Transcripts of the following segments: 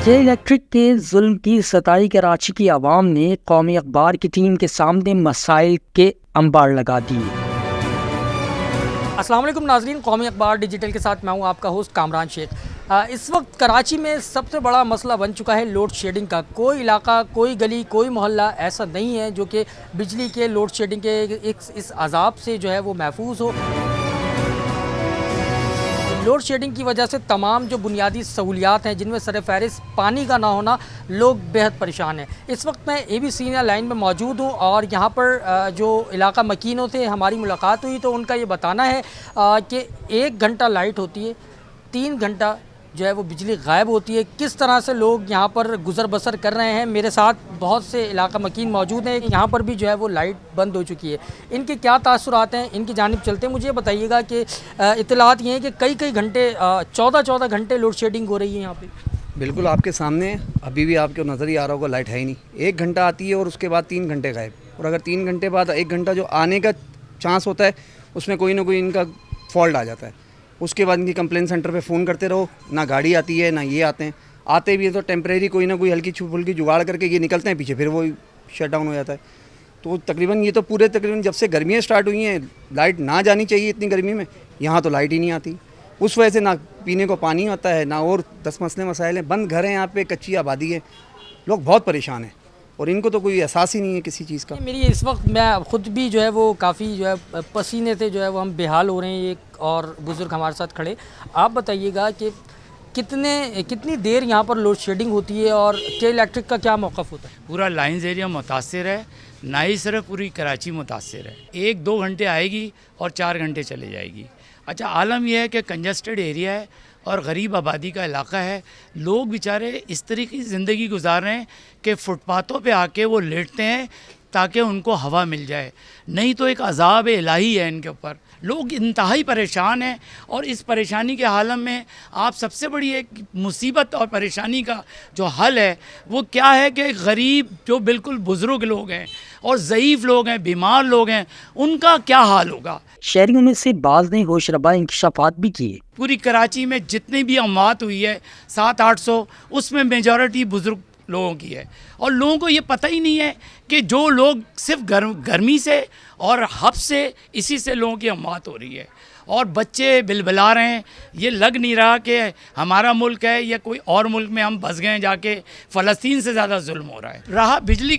के इलेक्ट्रिक के जुल्म की सताई कराची की आवाम ने कौमी अखबार की टीम के सामने मसाइल के अंबार लगा दिए। अस्सलाम वालेकुम नाज़रीन, कौमी अखबार डिजिटल के साथ मैं हूं आपका होस्ट कामरान शेख। इस वक्त कराची में सबसे बड़ा मसला बन चुका है लोड शेडिंग का। कोई इलाका, कोई गली, कोई मोहल्ला ऐसा नहीं है जो कि बिजली के लोड शेडिंग के इस अजाब से जो है वो महफूज हो। लोड शेडिंग की वजह से तमाम जो बुनियादी सहूलियात हैं जिनमें सरफ़हरिस्त पानी का ना होना, लोग बेहद परेशान हैं। इस वक्त मैं ABC लाइन में मौजूद हूँ और यहाँ पर जो इलाका मकीनों से हमारी मुलाकात हुई तो उनका ये बताना है कि 1 घंटा लाइट होती है, 3 घंटा जो है वो बिजली गायब होती है। किस तरह से लोग यहाँ पर गुज़र बसर कर रहे हैं। मेरे साथ बहुत से इलाका मकीन मौजूद हैं, यहाँ पर भी जो है वो लाइट बंद हो चुकी है। इनके क्या तासुरात हैं, इनकी जानिब चलते हैं। मुझे बताइएगा कि इत्तलात ये हैं कि कई घंटे 14 घंटे लोड शेडिंग हो रही है यहाँ पे। बिल्कुल आपके सामने अभी भी आपको नज़र ही आ रहा होगा, लाइट है ही नहीं। 1 घंटा आती है और उसके बाद 3 घंटे गायब। और अगर 3 घंटे बाद 1 घंटा जो आने का चांस होता है उसमें कोई ना कोई इनका फॉल्ट आ जाता है। उसके बाद इनकी कंप्लेन सेंटर पे फ़ोन करते रहो, ना गाड़ी आती है ना ये आते हैं। आते भी है तो टेम्परेरी कोई ना कोई हल्की फुल्की जुगाड़ करके ये निकलते हैं पीछे, फिर वो शट डाउन हो जाता है। तो तकरीबन ये तो पूरे तकरीबन जब से गर्मियाँ स्टार्ट हुई हैं, लाइट ना जानी चाहिए इतनी गर्मी में, यहाँ तो लाइट ही नहीं आती। उस वजह से ना पीने को पानी आता है, ना और 10 मसले मसाइल हैं। बंद घर हैं यहाँ पे, कच्ची आबादी है, लोग बहुत परेशान हैं और इनको तो कोई एहसास ही नहीं है किसी चीज़ का। मेरी इस वक्त मैं ख़ुद भी जो है वो काफ़ी जो है पसीने से जो है वो हम बेहाल हो रहे हैं। एक और बुज़ुर्ग हमारे साथ खड़े। आप बताइएगा कि कितनी देर यहाँ पर लोड शेडिंग होती है और के इलेक्ट्रिक का क्या मौक़िफ़ होता है? पूरा लाइन्स एरिया मुतासिर है, ना ही सिर्फ पूरी कराची मुतासिर है। 1-2 घंटे आएगी और 4 घंटे चले जाएगी। अच्छा, आलम यह है कि कंजस्टेड एरिया है और गरीब आबादी का इलाका है। लोग बेचारे इस तरीके की ज़िंदगी गुजार रहे हैं कि फुटपाथों पे आके वो लेटते हैं ताकि उनको हवा मिल जाए, नहीं तो एक अज़ाब इलाही है इनके ऊपर। लोग इंतहाई परेशान हैं और इस परेशानी के हालत में आप सबसे बड़ी एक मुसीबत और परेशानी का जो हल है वो क्या है कि गरीब जो बिल्कुल बुज़ुर्ग लोग हैं और ज़ईफ़ लोग हैं, बीमार लोग हैं, उनका क्या हाल होगा। शहरियों में से बाज़ ने होशरबा इंकशाफात भी किए। पूरी कराची में जितनी भी अमवात हुई है 700-800, उसमें मेजॉरिटी बुज़ुर्ग लोगों की है। और लोगों को ये पता ही नहीं है कि जो लोग सिर्फ गर्मी से और हब्स से, इसी से लोगों की अमवात हो रही है और बच्चे बिलबिला रहे हैं। ये लग नहीं रहा कि हमारा मुल्क है या कोई और मुल्क में हम बस गए जाके। फ़लस्तीन से ज़्यादा जुल्म हो रहा है। रहा बिजली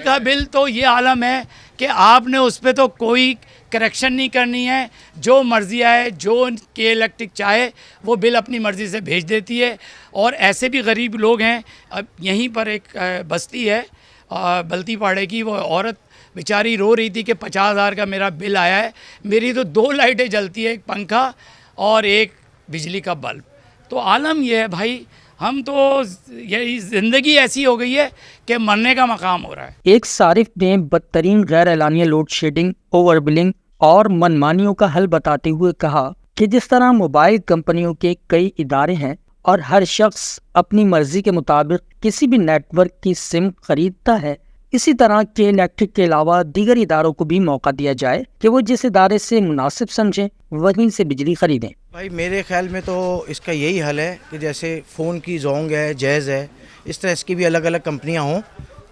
का बिल तो ये आलम है कि आपने उस पर तो कोई करेक्शन नहीं करनी है। जो मर्ज़ी आए, जो के इलेक्ट्रिक चाहे वो बिल अपनी मर्ज़ी से भेज देती है। और ऐसे भी गरीब लोग हैं। अब यहीं पर एक बस्ती है बल्ती पाड़े की, वो औरत बेचारी रो रही थी कि 50,000 का मेरा बिल आया है। मेरी तो 2 लाइटें जलती है, एक पंखा और एक बिजली का बल्ब। तो आलम यह है भाई, हम तो यही ज़िंदगी ऐसी हो गई है कि मरने का मकाम हो रहा है। एक सारिफ ने बदतरीन गैर एलानिया लोड शेडिंग, ओवर बिलिंग और मनमानियों का हल बताते हुए कहा कि जिस तरह मोबाइल कंपनियों के कई इदारे हैं और हर शख्स अपनी मर्जी के मुताबिक किसी भी नेटवर्क की सिम खरीदता है, इसी तरह के इलेक्ट्रिक के अलावा दीगर इदारों को भी मौका दिया जाए कि वो जिस इदारे से मुनासिब समझें वहीं से बिजली खरीदें। भाई मेरे ख्याल में तो इसका यही हल है कि जैसे फ़ोन की जोंग है, जैज़ है, इस तरह इसकी भी अलग अलग कंपनियां हों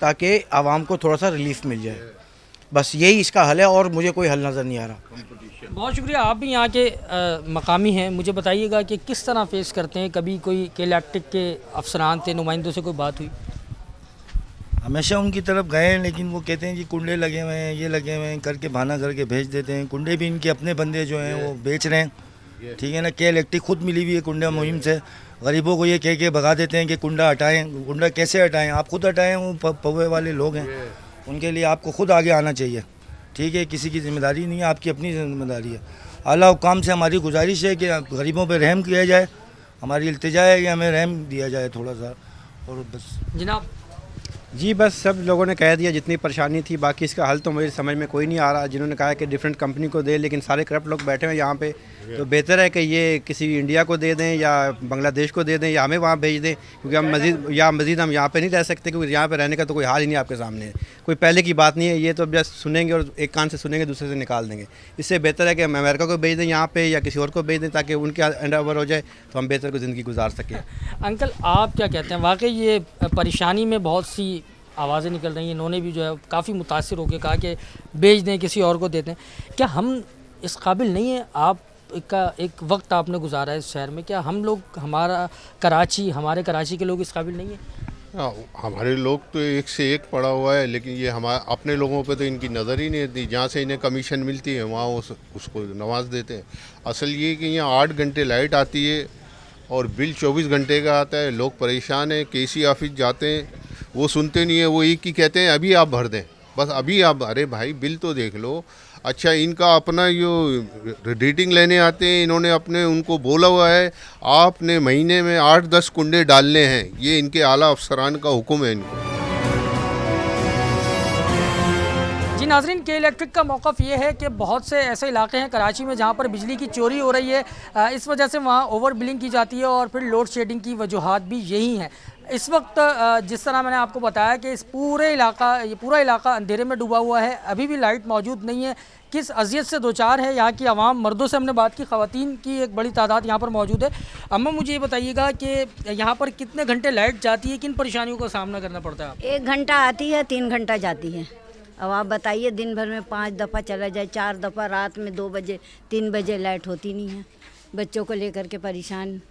ताकि आवाम को थोड़ा सा रिलीफ मिल जाए। बस यही इसका हल है और मुझे कोई हल नज़र नहीं आ रहा। बहुत शुक्रिया। आप भी यहाँ के मकामी हैं, मुझे बताइएगा कि किस तरह फेस करते हैं। कभी कोई के इलेक्ट्रिक के अफसरान थे, नुमाइंदों से कोई बात हुई? हमेशा उनकी तरफ गए हैं लेकिन वो कहते हैं जी कुंडे लगे हुए हैं, ये लगे हुए हैं करके बहाना करके भेज देते हैं। कुंडे भी इनके अपने बंदे जो हैं वो बेच रहे हैं, ठीक है ना। के इलेक्ट्रिक खुद मिली हुई है कुंडा मुहिम से। गरीबों को ये कह के भगा देते हैं कि कुंडा हटाएं। कुंडा कैसे हटाएं? आप खुद हटाएं। वो पौवे वाले लोग हैं, उनके लिए आपको खुद आगे आना चाहिए, ठीक है। किसी की जिम्मेदारी नहीं है, आपकी अपनी जिम्मेदारी है। आला हुकाम से हमारी गुजारिश है कि गरीबों पर रहम किया जाए। हमारी इल्तिजा है कि हमें रहम दिया जाए थोड़ा सा, और बस। जनाब जी बस सब लोगों ने कह दिया जितनी परेशानी थी, बाकी इसका हल तो मुझे समझ में कोई नहीं आ रहा। जिन्होंने कहा कि डिफरेंट कंपनी को दे, लेकिन सारे करप्ट लोग बैठे हुए यहाँ पे, तो बेहतर है कि ये किसी इंडिया को दे दें या बांग्लादेश को दे दें या हमें वहाँ भेज दें, क्योंकि हम मज़ीद हम यहाँ पे नहीं रह सकते, क्योंकि यहाँ पे रहने का तो कोई हाल ही नहीं आपके सामने है। कोई पहले की बात नहीं है, ये तो जस्ट सुनेंगे और एक कान से सुनेंगे दूसरे से निकाल देंगे। इससे बेहतर है कि हम अमेरिका को भेज दें यहाँ पे या किसी और को भेज दें, ताकि उनके हैंड ओवर हो जाए तो हम बेहतर को ज़िंदगी गुजार सकें। अंकल आप क्या कहते हैं, वाकई ये परेशानी में बहुत सी आवाज़ें निकल रही हैं, इन्होंने भी जो है काफ़ी मुतासिर होकर कहा कि बेच दें किसी और को देते हैं। क्या हम इस काबिल नहीं है? आप का एक वक्त आपने गुजारा है इस शहर में, क्या हम लोग हमारे कराची के लोग इस काबिल नहीं है? हमारे लोग तो एक से एक पड़ा हुआ है, लेकिन ये हमारे अपने लोगों पे तो इनकी नज़र ही नहीं आती। जहाँ से इन्हें कमीशन मिलती है वहाँ उसको नवाज देते हैं। असल ये कि यहाँ 8 घंटे लाइट आती है और बिल 24 घंटे का आता है। लोग परेशान हैं, केसी ऑफिस जाते हैं, वो सुनते नहीं है, वो एक ही कहते हैं अभी आप भर दें, बस अभी आप। अरे भाई बिल तो देख लो। अच्छा इनका अपना जो रेटिंग लेने आते हैं, इन्होंने अपने उनको बोला हुआ है आपने महीने में 8-10 कुंडे डालने हैं, ये इनके आला अफसरान का हुक्म है इनको। जी नाज़रीन, के इलेक्ट्रिक का मौक़िफ़ ये है कि बहुत से ऐसे इलाके हैं कराची में जहाँ पर बिजली की चोरी हो रही है, इस वजह से वहाँ ओवर बिलिंग की जाती है और फिर लोड शेडिंग की वजूहात भी यही हैं। इस वक्त जिस तरह मैंने आपको बताया कि ये पूरा इलाका अंधेरे में डूबा हुआ है, अभी भी लाइट मौजूद नहीं है। किस अज़ियत से दो चार है यहाँ की आवाम, मर्दों से हमने बात की, ख़वातीन की एक बड़ी तादाद यहाँ पर मौजूद है। अम्मा मुझे ये बताइएगा कि यहाँ पर कितने घंटे लाइट जाती है, किन परेशानियों का सामना करना पड़ता है? 1 घंटा आती है, 3 घंटा जाती है। अब आप बताइए, दिन भर में 5 दफ़ा चला जाए, 4 दफ़ा, रात में 2 बजे 3 बजे लाइट होती नहीं है। बच्चों को लेकर के परेशान।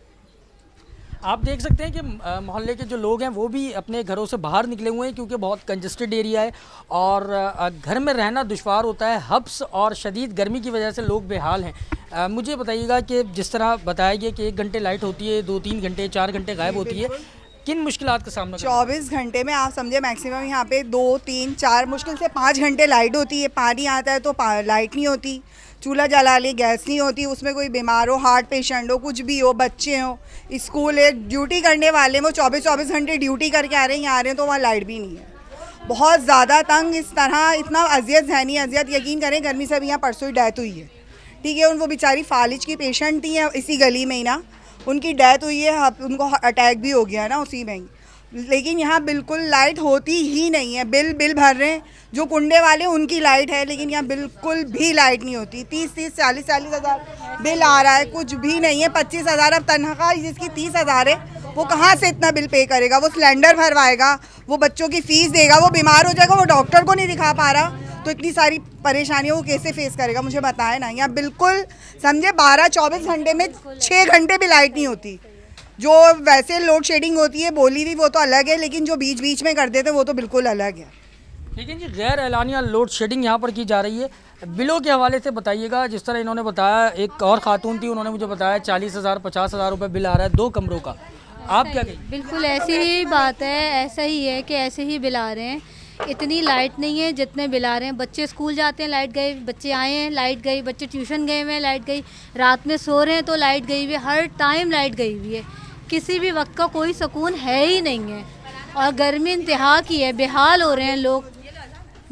आप देख सकते हैं कि मोहल्ले के जो लोग हैं वो भी अपने घरों से बाहर निकले हुए हैं, क्योंकि बहुत कंजस्टेड एरिया है और घर में रहना दुश्वार होता है। हब्स और शदीद गर्मी की वजह से लोग बेहाल हैं। मुझे बताइएगा कि जिस तरह बताया गया कि 1 घंटे लाइट होती है, 2-3 घंटे 4 घंटे गायब होती है, किन मुश्किलात का सामना? 24 घंटे में आप समझे मैक्सिमम यहाँ पे 2-3-4 मुश्किल से 5 घंटे लाइट होती है। पानी आता है तो लाइट नहीं होती, चूल्हा जला ली गैस नहीं होती, उसमें कोई बीमार हो, हार्ट पेशेंट हो, कुछ भी हो, बच्चे हो, स्कूल है, ड्यूटी करने वाले वो 24 घंटे ड्यूटी करके आ रहे हैं, यहाँ आ रहे हैं तो वहाँ लाइट भी नहीं है। बहुत ज़्यादा तंग, इस तरह इतना अजियत जहनी अजियत, यकीन करें गर्मी से भी यहाँ परसों ही डेथ हुई है। ठीक है, वो बेचारी फालिज की पेशेंट थी इसी गली में ही ना, उनकी डेथ हुई है, उनको अटैक भी हो गया ना उसी में ही। लेकिन यहाँ बिल्कुल लाइट होती ही नहीं है। बिल भर रहे हैं जो कुंडे वाले, उनकी लाइट है, लेकिन यहाँ बिल्कुल भी लाइट नहीं होती। 30-30, 40-40 हज़ार बिल आ रहा है, कुछ भी नहीं है। 25 हज़ार अब तनख्वाह जिसकी 30 हज़ार है, वो कहाँ से इतना बिल पे करेगा? वो सिलेंडर भरवाएगा, वो बच्चों की फ़ीस देगा, वो बीमार हो जाएगा, वो डॉक्टर को नहीं दिखा पा रहा, तो इतनी सारी परेशानियों को कैसे फेस करेगा? मुझे बताएं ना। यहाँ बिल्कुल समझे 12-24 घंटे में 6 घंटे भी लाइट नहीं होती। जो वैसे लोड शेडिंग होती है बोली थी वो तो अलग है, लेकिन जो बीच बीच में कर देते वो तो बिल्कुल अलग है। लेकिन जी गैर एलानिया लोड शेडिंग यहाँ पर की जा रही है। बिलों के हवाले से बताइएगा, जिस तरह इन्होंने बताया, एक और खातून थी, उन्होंने मुझे बताया 40,000 50,000 रुपये बिल आ रहा है 2 कमरों का। आप क्या कहें? बिल्कुल ऐसी ही बात है, ऐसा ही है कि ऐसे ही बिल आ रहे हैं। इतनी लाइट नहीं है जितने बिल आ रहे हैं। बच्चे स्कूल जाते हैं, लाइट गई, बच्चे आए हैं, लाइट गई, बच्चे ट्यूशन गए हुए हैं, लाइट गई, रात में सो रहे हैं तो लाइट गई हुई है, हर टाइम लाइट गई हुई है। किसी भी वक्त का कोई सुकून है ही नहीं है। और गर्मी इंतहा की है, बेहाल हो रहे हैं लोग,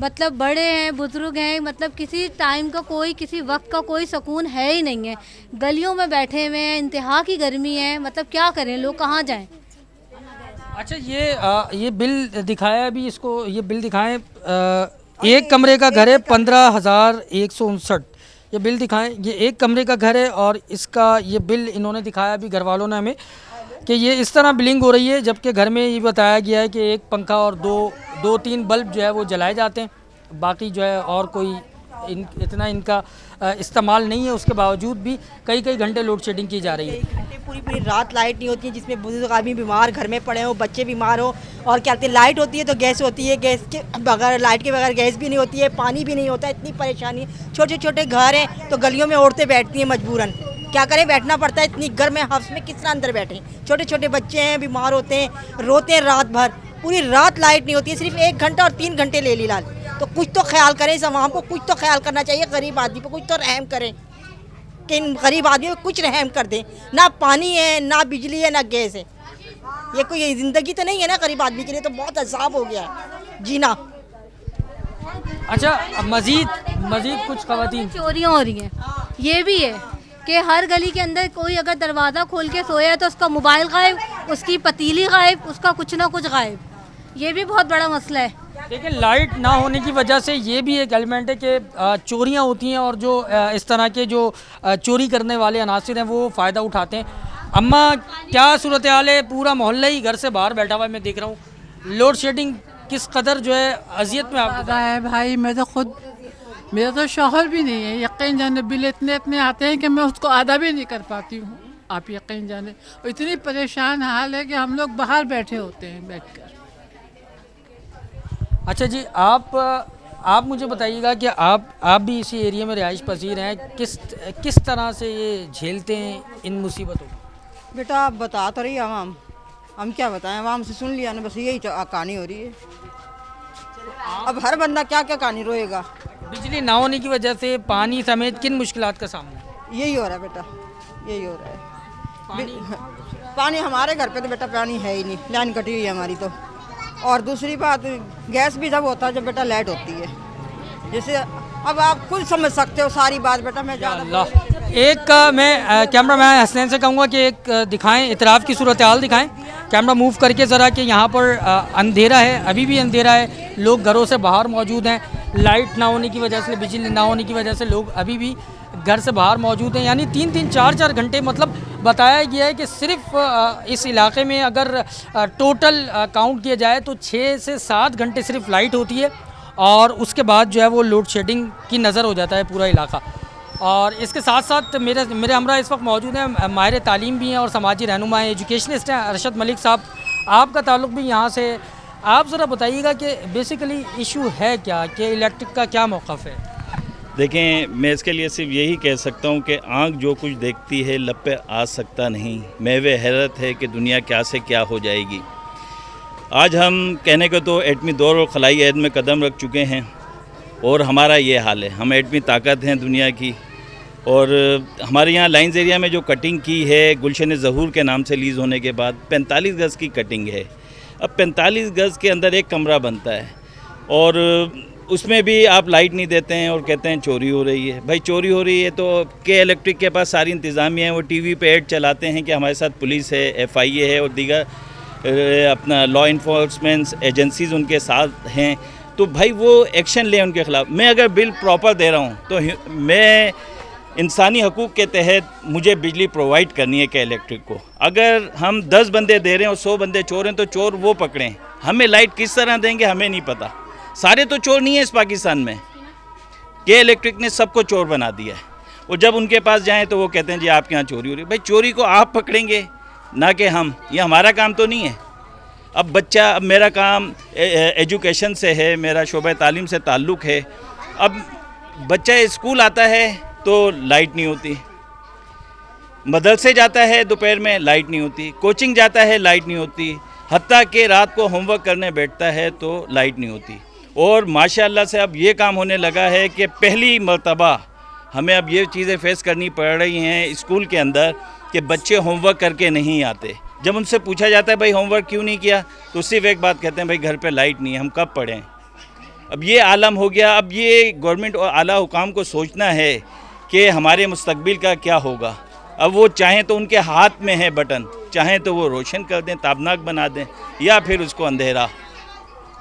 मतलब बड़े हैं, बुजुर्ग हैं, मतलब किसी टाइम का कोई, किसी वक्त का कोई सुकून है ही नहीं है। गलियों में बैठे हुए हैं, इंतहा की गर्मी है, मतलब क्या करें, लोग कहाँ जाएं? अच्छा ये बिल दिखाया अभी, इसको ये बिल दिखाएं। एक कमरे का घर है 15,159, ये बिल दिखाएं। ये एक कमरे का घर है और इसका ये बिल इन्होंने दिखाया अभी घर वालों ने हमें कि ये इस तरह बिलिंग हो रही है, जबकि घर में ये बताया गया है कि एक पंखा और 2-3 बल्ब जो है वो जलाए जाते हैं, बाकी जो है और कोई इतना इनका इस्तेमाल नहीं है। उसके बावजूद भी कई घंटे लोड शेडिंग की जा रही है। घंटे पूरी रात लाइट नहीं होती है, जिसमें बुजुर्ग आदमी बीमार घर में पड़े हो, बच्चे बीमार हो, और क्या कहते हैं लाइट होती है तो गैस होती है, गैस के बगैर, लाइट के बगैर गैस भी नहीं होती है, पानी भी नहीं होता है, इतनी परेशानी। छोटे छोटे घर हैं तो गलियों में औरतें बैठती हैं मजबूरन, क्या करें, बैठना पड़ता है इतनी गर्म में, हफ्स में किस तरह अंदर बैठें। छोटे छोटे बच्चे हैं, बीमार होते हैं, रोते हैं रात भर, पूरी रात लाइट नहीं होती है, सिर्फ 1 घंटा और 3 घंटे ले ली लाल। तो कुछ तो ख्याल करें, इस आवाम को कुछ तो ख्याल करना चाहिए, गरीब आदमी पर कुछ तो रहम करें, कि इन गरीब आदमियों पर कुछ रहम कर दें। ना पानी है, ना बिजली है, ना गैस है। ये कोई ज़िंदगी तो नहीं है ना गरीब आदमी के लिए, तो बहुत अजाब हो गया है जीना। अच्छा, मजीद कुछ खवातीन चोरियाँ हो रही हैं, ये भी है कि हर गली के अंदर कोई अगर दरवाज़ा खोल के सोया है तो उसका मोबाइल गायब, उसकी पतीली गायब, उसका कुछ ना कुछ गायब। ये भी बहुत बड़ा मसला है। देखिए, लाइट ना होने की वजह से ये भी एक एलिमेंट है कि चोरियां होती हैं और जो इस तरह के जो चोरी करने वाले अनासिर हैं वो फ़ायदा उठाते हैं। अम्मा, क्या सूरत हाल है? पूरा मोहल्ला ही घर से बाहर बैठा हुआ है, मैं देख रहा हूँ। लोड शेडिंग किस कदर जो है अजियत में आपको है भाई। मैं तो खुद, मेरा तो शौहर भी नहीं है, यकीन जाने बिल इतने आते हैं कि मैं उसको आधा भी नहीं कर पाती हूँ, आप यकीन जाने। इतनी परेशान हाल है कि हम लोग बाहर बैठे होते हैं बैठकर। अच्छा जी, आप मुझे बताइएगा कि आप भी इसी एरिया में रिहाइश पसीर हैं, किस तरह से ये झेलते हैं इन मुसीबतों को? बेटा आप बता तो रही आवाम, हम क्या बताएं, आवाम से सुन लिया ना, बस यही कहानी हो रही है। अब हर बंदा क्या क्या कहानी रोएगा। बिजली ना होने की वजह से पानी समेत किन मुश्किलात का सामना? यही हो रहा है बेटा, यही हो रहा है। पानी हमारे घर पे तो बेटा पानी है ही नहीं, लाइन कटी हुई है हमारी तो। और दूसरी बात, गैस भी जब होता है जब बेटा लाइट होती है, जैसे अब आप खुद समझ सकते हो सारी बात बेटा। मैं ज़्यादा एक मैं कैमरा मैन हसनैन से कहूँगा कि एक दिखाएं, इतराफ़ की सूरत हाल दिखाएं, कैमरा मूव करके ज़रा, कि यहाँ पर अंधेरा है, अभी भी अंधेरा है, लोग घरों से बाहर मौजूद हैं। लाइट ना होने की वजह से, बिजली ना होने की वजह से लोग अभी भी घर से बाहर मौजूद हैं। यानी 3-3, 4-4 घंटे, मतलब बताया गया है कि सिर्फ इस इलाके में अगर टोटल काउंट किया जाए तो 6 से 7 घंटे सिर्फ लाइट होती है और उसके बाद जो है वो लोड शेडिंग की नज़र हो जाता है पूरा इलाका। और इसके साथ साथ मेरे हमरा इस वक्त मौजूद हैं माहिर तालीम भी हैं और समाजी रहनुमा हैं, एजुकेशनिस्ट हैं, अरशद मलिक साहब। आपका ताल्लुक़ भी यहाँ से, आप ज़रा बताइएगा कि बेसिकली इशू है क्या, कि इलेक्ट्रिक का क्या मौक़िफ़ है? देखें, मैं इसके लिए सिर्फ यही कह सकता हूँ कि आँख जो कुछ देखती है लब पे आ सकता नहीं। मेवे हैरत है कि दुनिया क्या से क्या हो जाएगी। आज हम कहने को तो एटमी दौर और खलाई ऐद में कदम रख चुके हैं और हमारा ये हाल है। हम एटमी ताकत हैं दुनिया की, और हमारे यहाँ लाइन्स एरिया में जो कटिंग की है गुलशन ज़हूर के नाम से लीज़ होने के बाद 45 गज़ की कटिंग है। अब 45 गज़ के अंदर एक कमरा बनता है और उसमें भी आप लाइट नहीं देते हैं और कहते हैं चोरी हो रही है। भाई चोरी हो रही है तो के इलेक्ट्रिक के पास सारी इंतज़ामिया है, वो टीवी पे ऐड चलाते हैं कि हमारे साथ पुलिस है, FIA है और दीगर अपना लॉ इन्फोर्समेंट एजेंसीज़ उनके साथ हैं, तो भाई वो एक्शन लें उनके ख़िलाफ़। मैं अगर बिल प्रॉपर दे रहा हूँ तो मैं इंसानी हकूक़ के तहत मुझे बिजली प्रोवाइड करनी है के इलेक्ट्रिक को। अगर हम 10 बंदे दे रहे हैं और 100 बंदे चोर हैं तो चोर वो पकड़ें। हमें लाइट किस तरह देंगे हमें नहीं पता। सारे तो चोर नहीं है इस पाकिस्तान में, के इलेक्ट्रिक ने सबको चोर बना दिया है। और जब उनके पास जाएं तो वो कहते हैं जी आपके यहाँ चोरी हो रही है। भाई चोरी को आप पकड़ेंगे ना कि हम, ये हमारा काम तो नहीं है। अब मेरा काम एजुकेशन से है, मेरा शोबा तालीम से ताल्लुक़ है। अब बच्चा स्कूल आता है तो लाइट नहीं होती, मदरसे जाता है दोपहर में लाइट नहीं होती, कोचिंग जाता है लाइट नहीं होती, हत्ता कि रात को होमवर्क करने बैठता है तो लाइट नहीं होती। और माशाअल्लाह से अब ये काम होने लगा है कि पहली मर्तबा हमें अब ये चीज़ें फेस करनी पड़ रही हैं स्कूल के अंदर कि बच्चे होमवर्क करके नहीं आते। जब उनसे पूछा जाता है भाई होमवर्क क्यों नहीं किया, तो सिर्फ एक बात कहते हैं भाई घर पे लाइट नहीं है, हम कब पढ़ें। अब ये आलम हो गया। अब ये गवर्नमेंट और आला हुकाम को सोचना है कि हमारे मुस्तकबिल का क्या होगा। अब वो चाहें तो उनके हाथ में है बटन, चाहें तो वो रोशन कर दें, ताबनाक बना दें, या फिर उसको अंधेरा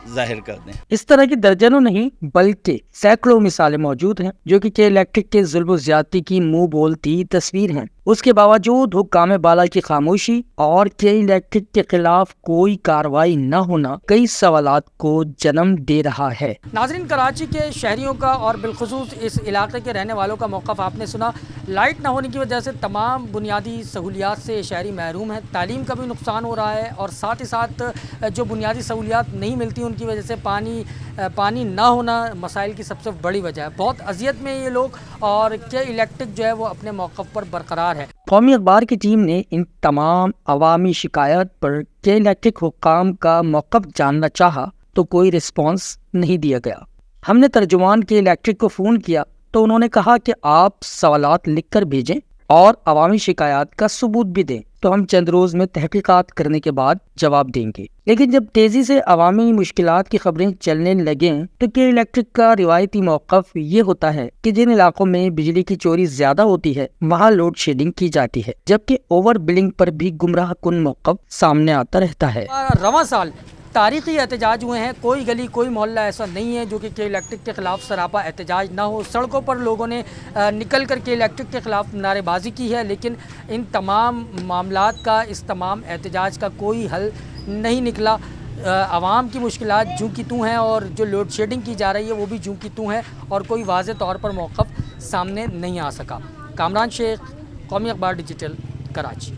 जाहिर कर दें। इस तरह की दर्जनों नहीं बल्कि सैकड़ों मिसालें मौजूद हैं जो कि इलेक्ट्रिक के जुल्म ज़्यादती की मुंह बोलती तस्वीर हैं। उसके बावजूद हुक्काम बाला की खामोशी और के इलेक्ट्रिक के खिलाफ कोई कार्रवाई न होना कई सवालात को जन्म दे रहा है। नाज़रीन, कराची के शहरियों का और बिलखुसूस इस इलाके के रहने वालों का मौक़िफ़ आपने सुना। लाइट न होने की वजह से तमाम बुनियादी सहूलियात से शहरी महरूम हैं, तालीम का भी नुकसान हो रहा है और साथ ही साथ जो बुनियादी सहूलियात नहीं मिलती उनकी वजह से पानी ना होना मसाइल की सबसे बड़ी वजह है। बहुत अजियत में ये लोग, और के इलेक्ट्रिक जो है वो अपने मौक़िफ़ पर बरकरार है। कौमी अखबार की टीम ने इन तमाम अवामी शिकायत पर के इलेक्ट्रिक हुक्काम का मौक़िफ़ जानना चाहा तो कोई रिस्पॉन्स नहीं दिया गया। हमने तर्जुमान के इलेक्ट्रिक को फ़ोन किया तो उन्होंने कहा कि आप सवालात लिख कर भेजें, और अवामी शिकायत का सबूत भी दें तो हम चंद रोज में तहकीकात करने के बाद जवाब देंगे। लेकिन जब तेजी से अवामी मुश्किलात की खबरें चलने लगें तो के इलेक्ट्रिक का रिवायती मौक़िफ़ ये होता है कि जिन इलाकों में बिजली की चोरी ज्यादा होती है वहाँ लोड शेडिंग की जाती है, जबकि ओवर बिलिंग पर भी गुमराह कुन मौक़िफ़ सामने आता रहता है। रवां साल तारीखी एहतजाज हुए हैं, कोई गली कोई मोहल्ला ऐसा नहीं है जो कि के इलेक्ट्रिक के ख़िलाफ़ सरापा एहतजाज ना हो। सड़कों पर लोगों ने निकल कर के इलेक्ट्रिक के ख़िलाफ़ नारेबाजी की है, लेकिन इन तमाम मामलात का, इस तमाम एहतजाज का कोई हल नहीं निकला। आवाम की मुश्किलात जूं की तूं हैं और जो लोड शेडिंग की जा रही है वो भी जूं की तूं है और कोई वाज़े तौर पर मौक़िफ़ सामने नहीं आ सका। कामरान शेख, कौमी अखबार डिजिटल, कराची।